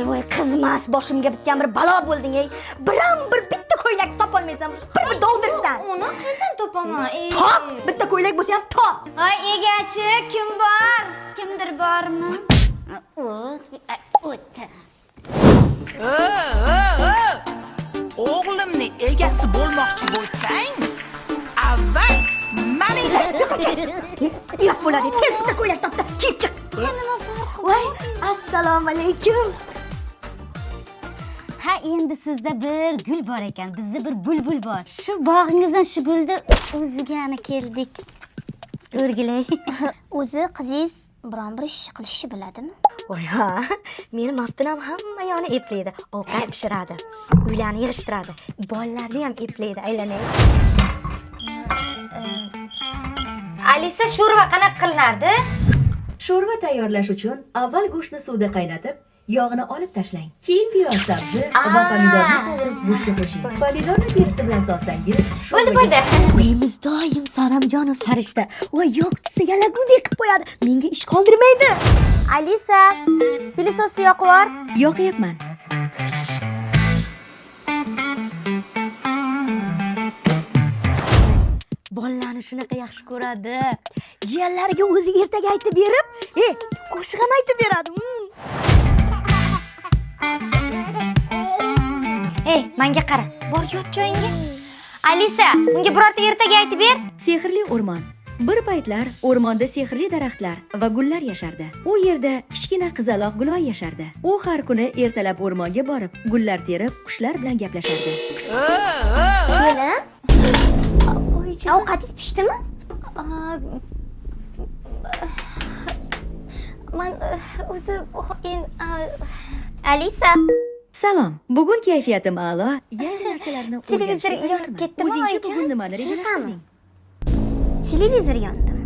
voy qizmas, boshimga bitgan bir balo bo'lding ey. Biram bir bitta ko'ylak topolmaysan, bir dovdirsan. Uni qayerdan topaman? Top, bitta ko'ylak bo'lsa ham top. Ay, egachi, kim bor? Kimdir bormi? O'tdi. O'g'limni egasi bo'lmoqchi bo'lsang, avval mani Yo'q bo'ladi, tez bitta ko'ylak topdi, kiyib chiq. Nima farqi? Voy, assalomu alaykum. Ha, endi sizda bir gul bor ekan, bizda bir bulbul bor. Shu bog'ingizdan shu gulni o'zigani keldik. O'rgilay. O'zi qizingiz biron bir ish qilishni biladimi? Voy ha, meni maftinam hamma yoni eplaydi, ovqat pishiradi, uylarni yig'ishtiradi, bolalarni ham eplaydi, aylanay. Alisa, sho'rva qanaqa qilinardi? Sho'rva tayyorlash uchun avval go'shtni suvda qaynatib, yog'ini olib tashlang. Keyin piyoz, sabzi va pomidorni qovurib go'shtga qo'shing. Pomidorni terisi bilan soslangiz. Bo'ldi. Uyimiz doim Saramjon va Sarishta. Voy, yo'qchisi yalagudek qilib qo'yadi. Menga ish qoldirmaydi. Alisa, pilisosi yoqib yubor. Yoqyapman. Bolalarni shunaqa yaxshi ko'radi. Jiyanlariga o'zi ertaga aytib berib, qo'shiq ham aytib beradi. Ey, menga qara. Bor yot joyingga. Alisa, unga birorta ertaga aytib ber. Sehrli o'rmon. Bir paytlar o'rmonda sehrli daraxtlar va gullar yashardi. U yerda kichkina qizaloq Guloy yashardi. U har kuni ertalab o'rmonga borib, gullar terib, qushlar bilan gaplashardi. Kelin, Oychi, ovqatingiz pishdimi? men o'zi Alisa, Salom. Bugun kayfiyatim a'lo. Yangi narsalarni Televizor yonib ketdimi, O'zingiz oyijon? bugun nimani rejalashtirding? televizor yondimi?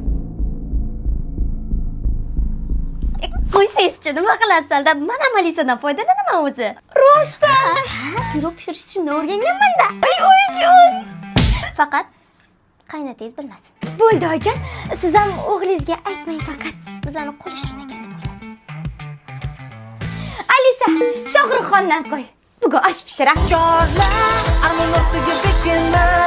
Qo'ysangiz-chi, nima qilasizlar? Men ham Alisadan foydalanaman o'zi. Rostdan. Pirog pishirishni shunday o'rganganman-da. Ay, oyijon. Faqat qaynotangiz bilmasin. Bo'ldi, oyijon. Siz ham o'g'lingizga aytmang faqat. Bizani qo'li shirmagan deb o'ylasin. Alisa, Shohruxxondan qo'y. Bugun osh pishiramiz. chorlar, armon ortiga bekinlar.